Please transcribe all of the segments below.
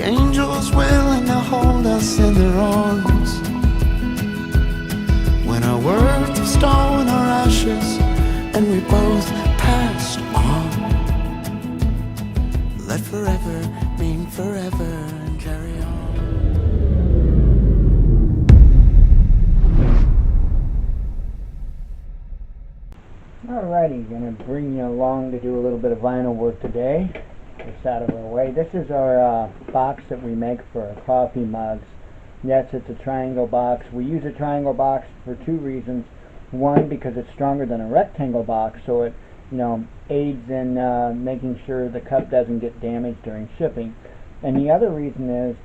angels willing to hold us in their arms. When our worth was stone, our ashes, and we both passed on. Let forever mean forever and carry on. Alrighty, gonna bring you along to do a little bit of vinyl work today. Just out of our way. This is our box that we make for our coffee mugs. Yes, it's a triangle box. We use a triangle box for two reasons. One, because it's stronger than a rectangle box, so it aids in making sure the cup doesn't get damaged during shipping. And the other reason is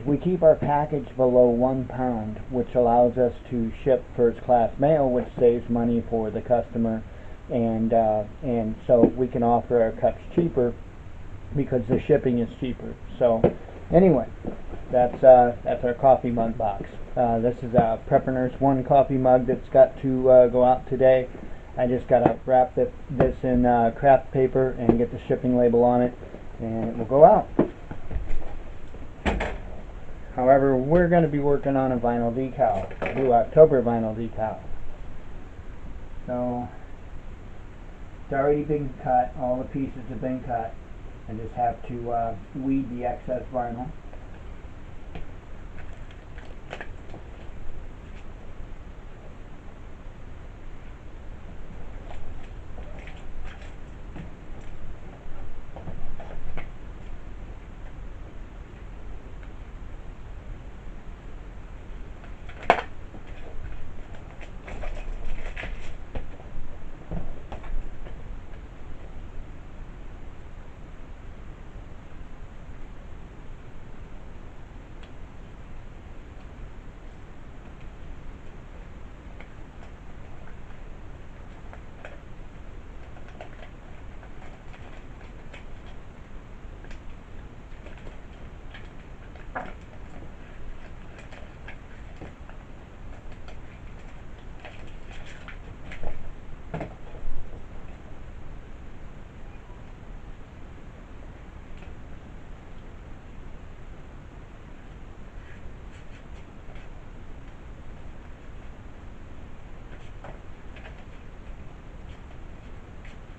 we keep our package below 1 pound, which allows us to ship first class mail, which saves money for the customer, and so we can offer our cups cheaper because the shipping is cheaper. So anyway, that's our coffee mug box. This is a Prepper Nurse 1 coffee mug that's got to go out today. I just got to wrap this in craft paper and get the shipping label on it, and it will go out. However, we're going to be working on a vinyl decal, Blue October vinyl decal. So it's already been cut. All the pieces have been cut. I just have to weed the excess vinyl.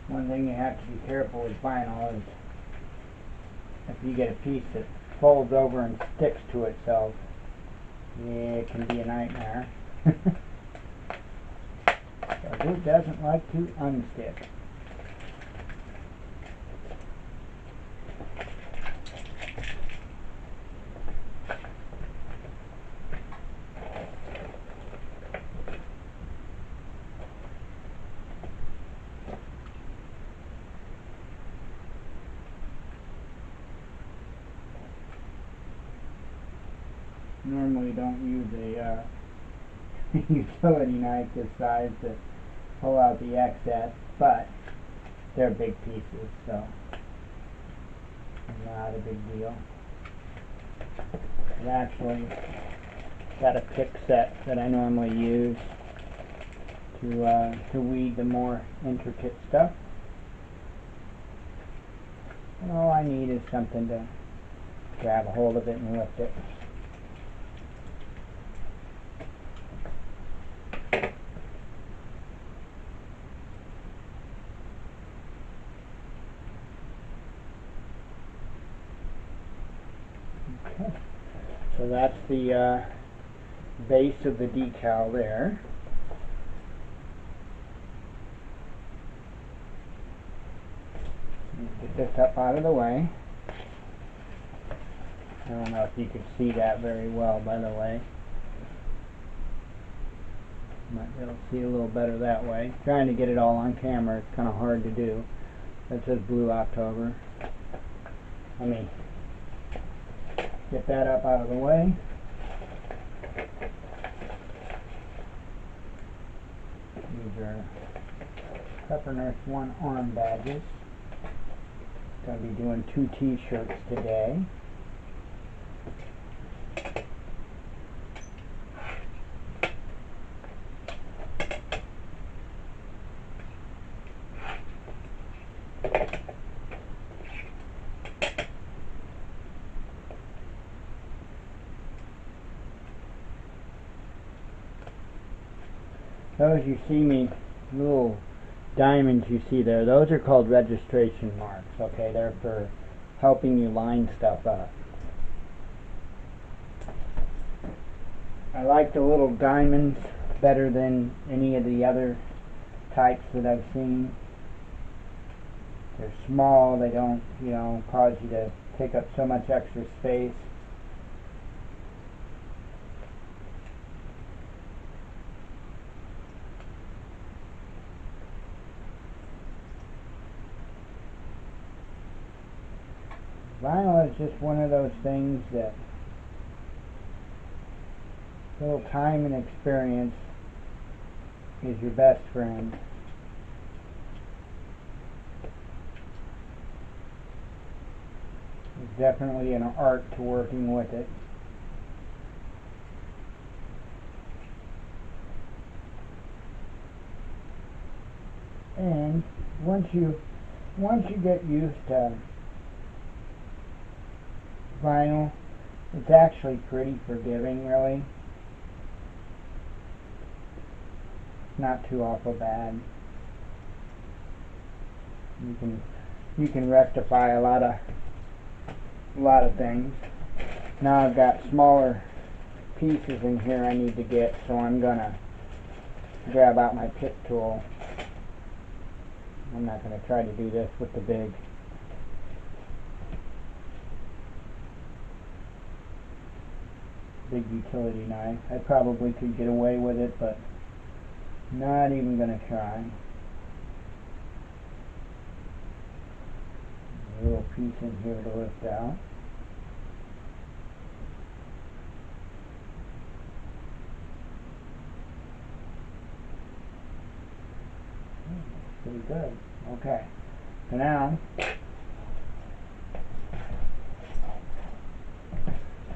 One thing you have to be careful with vinyl is if you get a piece that folds over and sticks to itself, it can be a nightmare. So who doesn't like to unstick? Normally don't use a utility knife this size to pull out the excess, but they're big pieces, so not a big deal. I've actually got a pick set that I normally use to weed the more intricate stuff. And all I need is something to grab a hold of it and lift it. So that's the base of the decal there. Get this up out of the way. I don't know if you could see that very well, by the way. Might be able to see a little better that way. Trying to get it all on camera, it's kind of hard to do. That says Blue October. Let me get that up out of the way. These are Prepper Nurse 1 arm badges. Going to be doing 2 t-shirts today. Those you see me, little diamonds you see there, those are called registration marks, okay? They're for helping you line stuff up. I like the little diamonds better than any of the other types that I've seen. They're small, they don't, cause you to take up so much extra space. Vinyl is just one of those things that a little time and experience is your best friend. There's definitely an art to working with it. And once you get used to vinyl, it's actually pretty forgiving, really. Not too awful bad. You can rectify a lot of things. Now I've got smaller pieces in here I need to get, so I'm gonna grab out my pit tool. I'm not gonna try to do this with the big utility knife. I probably could get away with it, but not even gonna try. A little piece in here to lift out. Pretty good. Okay. So now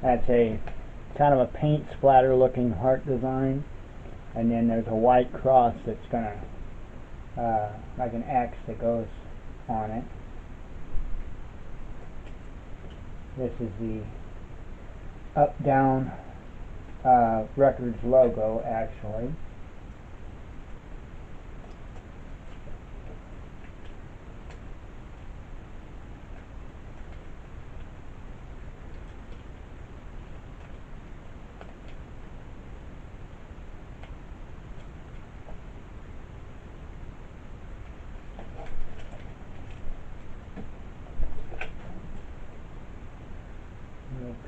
that's a kind of a paint splatter looking heart design, and then there's a white cross that's gonna like an X that goes on it. This is the Up Down Records logo, actually.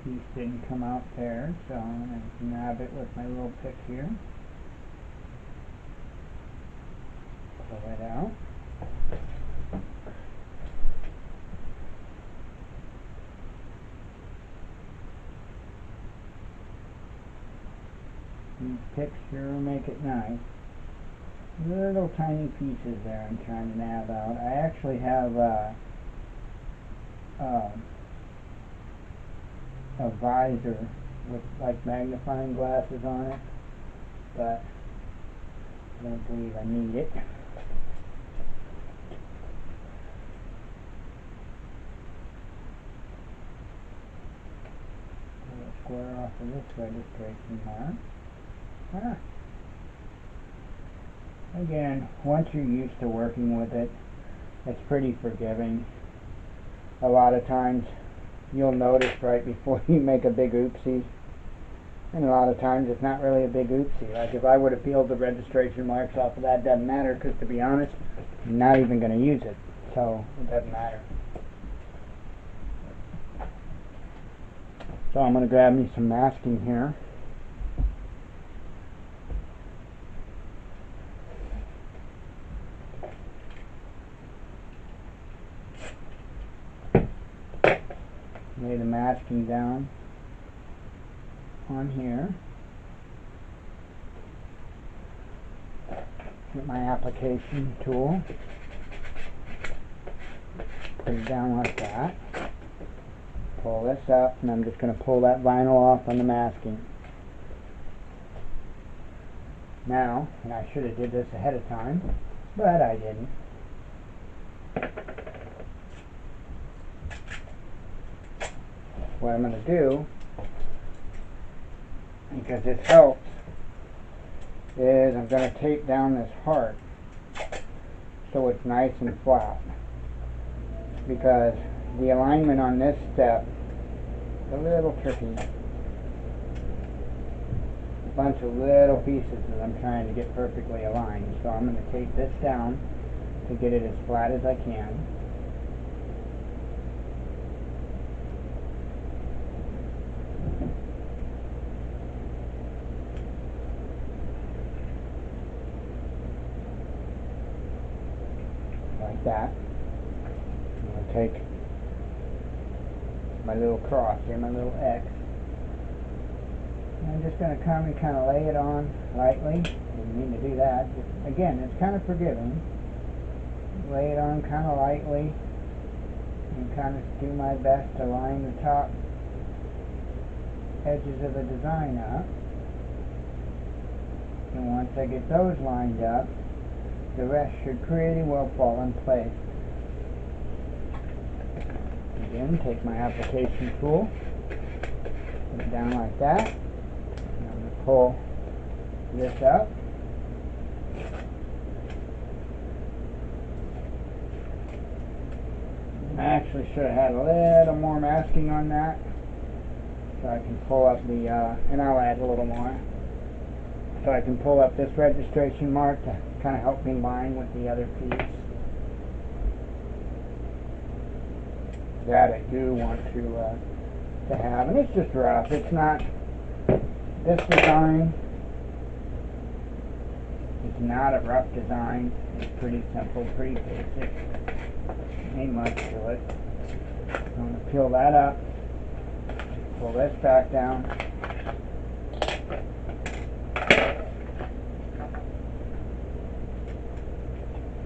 Piece didn't come out there, so I'm going to nab it with my little pick here. Pull it out. These picks sure make it nice. Little tiny pieces there I'm trying to nab out. I actually have a visor with like magnifying glasses on it, but I don't believe I need it. Pull a square off of this registration mark. Again, once you're used to working with it, it's pretty forgiving. A lot of times you'll notice right before you make a big oopsie, and a lot of times it's not really a big oopsie. Like if I would have peeled the registration marks off of that, doesn't matter, because to be honest, I'm not even going to use it, so it doesn't matter. So I'm going to grab me some masking here. Lay the masking down on here. Get my application tool. Put it down like that. Pull this up, and I'm just going to pull that vinyl off on the masking. Now, and I should have did this ahead of time, but I didn't. What I'm going to do, because this helps, is I'm going to tape down this heart so it's nice and flat, because the alignment on this step is a little tricky. A bunch of little pieces that I'm trying to get perfectly aligned, so I'm going to tape this down to get it as flat as I can. Like that. I'm going to take my little cross here, my little X, and I'm just going to come and kind of lay it on lightly. Didn't mean to do that. Again, it's kind of forgiving. Lay it on kind of lightly and kind of do my best to line the top edges of the design up. And once I get those lined up, the rest should pretty well fall in place. Again, take my application tool, put it down like that, and I'm going to pull this up. I actually should have had a little more masking on that, so I can pull up the, and I'll add a little more, so I can pull up this registration mark to kind of help me line with the other piece. That I do want to have, and it's just rough. It's not, this design is not a rough design. It's pretty simple, pretty basic. Ain't much to it. I'm going to peel that up, pull this back down,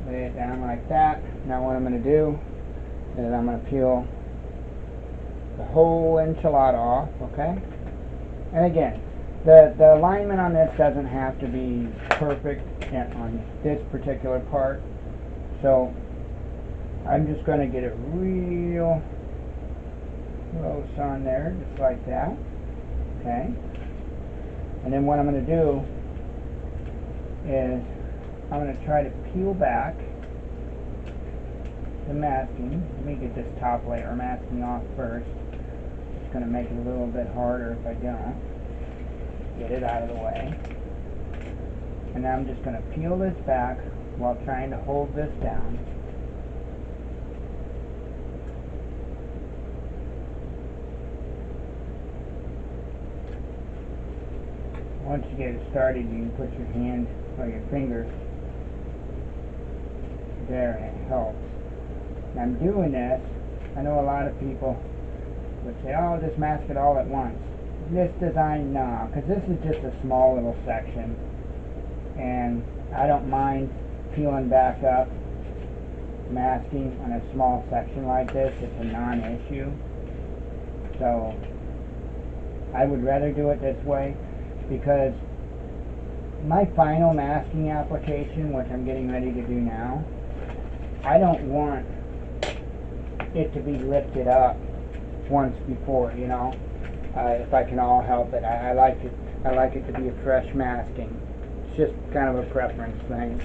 lay it down like that. Now what I'm going to do is I'm going to peel the whole enchilada off, okay? And again, the alignment on this doesn't have to be perfect on this particular part, so I'm just going to get it real close on there, just like that, okay? And then what I'm going to do is I'm going to try to peel back the masking. Let me get this top layer masking off first. It's going to make it a little bit harder if I don't. Get it out of the way. And now I'm just going to peel this back while trying to hold this down. Once you get it started, you can put your hand or your fingers there and it helps. And I'm doing this, I know a lot of people would say, oh, just mask it all at once. This design, no, because this is just a small little section, and I don't mind peeling back up, masking on a small section like this. It's a non-issue. So I would rather do it this way, because my final masking application, which I'm getting ready to do now, I don't want it to be lifted up once before, you know. If I can all help it, I like it to be a fresh masking. It's just kind of a preference thing.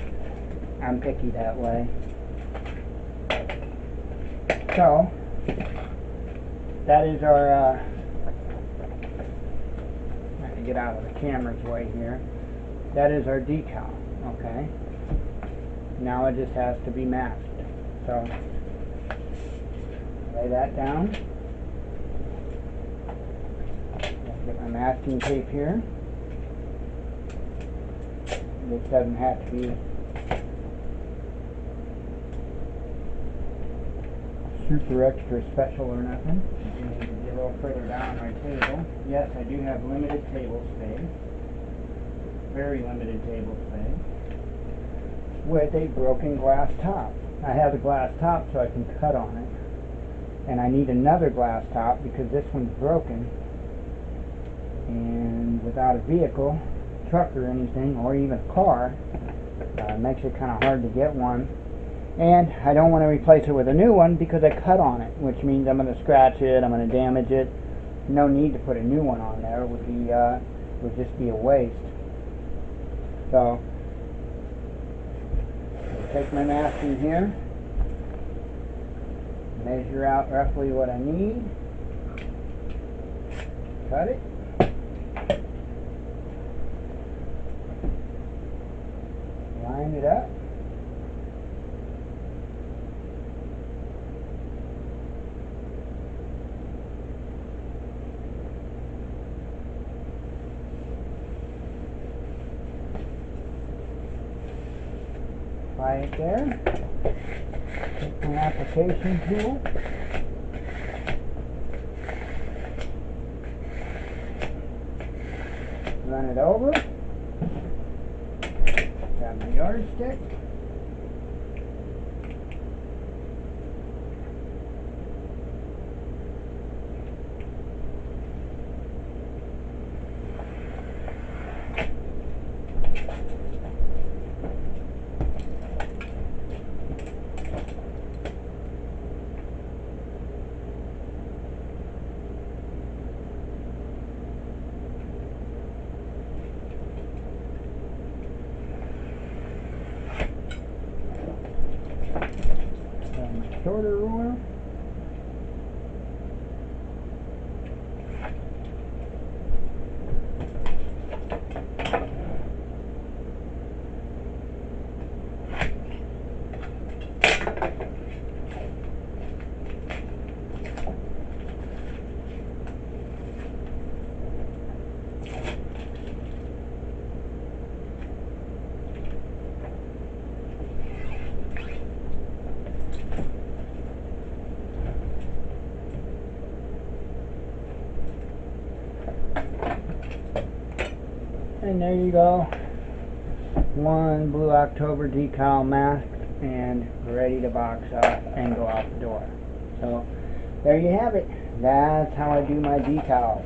I'm picky that way. So that is our get out of the camera's way here. That is our decal, okay? Now it just has to be masked. So lay that down. Get my masking tape here. This doesn't have to be super extra special or nothing. A little further down my table. Yes, I do have limited table space. Very limited table space. With a broken glass top. I have a glass top so I can cut on it. And I need another glass top because this one's broken. And without a vehicle, truck or anything, or even a car, it makes it kind of hard to get one. And I don't want to replace it with a new one because I cut on it, which means I'm going to scratch it, I'm going to damage it. No need to put a new one on there. It would just be a waste. So, take my masking here, measure out roughly what I need, cut it, line it up, apply it there. Take my application tool, run it over, grab my yardstick, shorter ruler, and there you go. One Blue October decal mask and ready to box up and go out the door. So there you have it. That's how I do my decals.